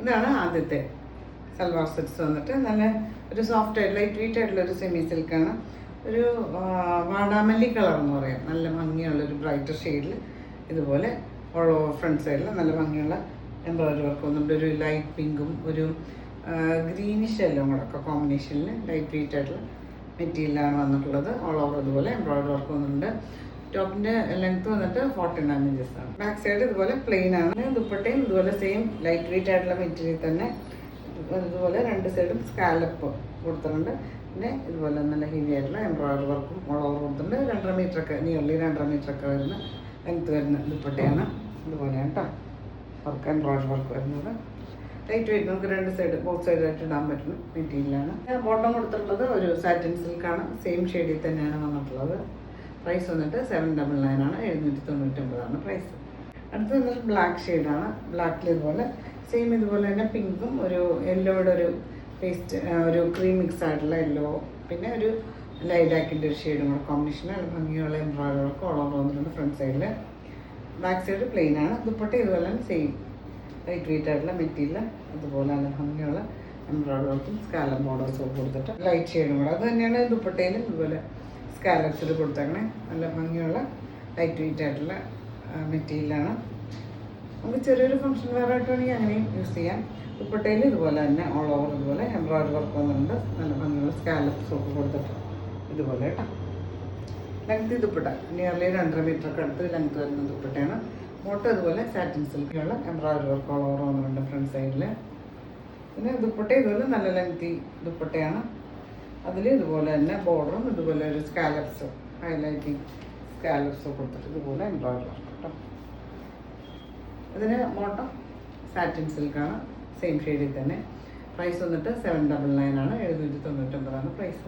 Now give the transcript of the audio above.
ഇതാണ് ആദ്യത്തെ സൽവാർ സെറ്റ്സ് വന്നിട്ട് നല്ല ഒരു സോഫ്റ്റ് ആയിട്ട് ലൈറ്റ് വെയിറ്റ് ആയിട്ടുള്ള ഒരു സെമി സിൽക്കാണ്. ഒരു വാടാമല്ലി കളർ എന്ന് പറയാം. നല്ല ഭംഗിയുള്ളൊരു ബ്രൈറ്റർ ഷെയ്ഡിൽ ഇതുപോലെ ഓൾ ഓവർ ഫ്രണ്ട് സൈഡിൽ നല്ല ഭംഗിയുള്ള എംബ്രോയിഡറി വർക്ക് വന്നിട്ട് ഒരു ലൈറ്റ് പിങ്കും ഒരു ഗ്രീനിഷ് എല്ലാം കൂടെ ഒക്കെ കോമ്പിനേഷനിൽ ലൈറ്റ് വെയിറ്റ് ആയിട്ടുള്ള മെറ്റീരിയലാണ് വന്നിട്ടുള്ളത്. ഓൾ ഓവർ ഇതുപോലെ എംബ്രോയിഡറി വർക്ക് വന്നിട്ടുണ്ട്. ടോപ്പിൻ്റെ ലെങ്ത് വന്നിട്ട് 49 ഇഞ്ചസ് ആണ്. ബാക്ക് സൈഡ് ഇതുപോലെ പ്ലെയിൻ ആണ്. ദുപ്പട്ടയും ഇതുപോലെ സെയിം ലൈറ്റ് വെയിറ്റ് ആയിട്ടുള്ള മെറ്റീരിയൽ തന്നെ ഇതുപോലെ രണ്ട് സൈഡും സ്കാലപ്പ് കൊടുത്തിട്ടുണ്ട്. പിന്നെ ഇതുപോലെ നല്ല ഹെവി ആയിട്ടുള്ള എംബ്രോയിഡറി വർക്കും ഓൾ ഓവർ കൊടുത്തിട്ടുണ്ട്. 2.5 മീറ്ററൊക്കെ നിയർലി 2.5 മീറ്ററൊക്കെ വരുന്ന ലെങ്ത് വരുന്ന ദുപ്പട്ടയാണ്. ഇതുപോലെയാണ് കേട്ടോ വർക്ക് എംബ്രോയിഡറി വർക്ക് വരുന്നത്. ലൈറ്റ് വെയിറ്റ് നമുക്ക് രണ്ട് സൈഡ് ബോത്ത് സൈഡായിട്ട് ഇടാൻ പറ്റുന്ന മെറ്റീരിയലാണ്. ബോട്ടം കൊടുത്തിട്ടുള്ളത് ഒരു സാറ്റിൻ സിൽക്കാണ്. സെയിം ഷെയ്ഡിൽ തന്നെയാണ് വന്നിട്ടുള്ളത്. പ്രൈസ് വന്നിട്ട് 799 ആണ്. 799 പ്രൈസ്. അടുത്ത് വന്നിട്ട് ബ്ലാക്ക് ഷെയ്ഡാണ്. ബ്ലാക്കിൽ ഇതുപോലെ സെയിം ഇതുപോലെ തന്നെ പിങ്കും ഒരു യെല്ലോയുടെ ഒരു പേസ്റ്റ് ഒരു ക്രീം മിക്സ് ആയിട്ടുള്ള യെല്ലോ പിന്നെ ഒരു ലൈലാക്കിൻ്റെ ഒരു ഷെയ്ഡും കൂടെ കോമ്പിനേഷൻ നല്ല ഭംഗിയുള്ള എംബ്രോയിഡറി വർക്ക് ഓൾ ഓവർ വന്നിട്ടുണ്ട് ഫ്രണ്ട് സൈഡിൽ. ബാക്ക് സൈഡ് പ്ലെയിൻ ആണ്. ദുപ്പട്ട ഇതുപോലെ തന്നെ സെയിം ലൈറ്റ് വെയിറ്റ് ആയിട്ടുള്ള മെറ്റീരിയൽ അതുപോലെ നല്ല ഭംഗിയുള്ള എംബ്രോയിഡറി വർക്കും സ്കാലപ്പ് ബോർഡേഴ്സും കൊടുത്തിട്ട് ലൈറ്റ് ഷെയ്ഡും കൂടെ അത് തന്നെയാണ് ദുപ്പട്ടയിലും ഇതുപോലെ സ്കാലപ്സിൽ കൊടുത്തേക്കണേ. നല്ല ഭംഗിയുള്ള ലൈറ്റ് വെയിറ്റ് ആയിട്ടുള്ള മെറ്റീരിയലാണ്. നമുക്ക് ചെറിയൊരു ഫംഗ്ഷൻ വെയർ ആയിട്ട് വേണമെങ്കിൽ അങ്ങനെയും യൂസ് ചെയ്യാം. ദുപ്പട്ടയിൽ ഇതുപോലെ തന്നെ ഓൾ ഓവർ ഇതുപോലെ എംബ്രോയിഡറി വർക്ക് വന്നിട്ടുണ്ട്. നല്ല ഭംഗിയുള്ള സ്കാലപ്സ് ഒക്കെ കൊടുത്തിട്ട് ഇതുപോലെ കേട്ടോ. ലെങ്ത് ദുപ്പട്ട നിയർലി 2.5 മീറ്ററൊക്കെ അടുത്ത് ലെങ്ത് വരുന്ന ദുപ്പട്ടയാണ്. ബോട്ടം ഇതുപോലെ സാറ്റിൻ സിൽക്കിലുള്ള എംബ്രോയിഡറി വർക്ക് ഓൾ ഓവർ വന്നിട്ടുണ്ട് ഫ്രണ്ട് സൈഡിൽ. പിന്നെ ദുപ്പട്ട ഇതുപോലെ നല്ല ലെങ്തി ദുപ്പട്ടയാണ്. അതിൽ ഇതുപോലെ തന്നെ ബോർഡറും ഇതുപോലെ ഒരു സ്കാലപ്സ് ഹൈലൈറ്റിങ് സ്കാലപ്സ് കൊടുത്തിട്ട് ഇതുപോലെ എംബ്രോയിഡറി വർക്ക് കേട്ടോ. ഇതിന് ബോട്ടം സാറ്റിൻ സിൽക്കാണ്. സെയിം ഷെയ്ഡിൽ തന്നെ. പ്രൈസ് വന്നിട്ട് 799 ആണ്. 799 പ്രൈസ്.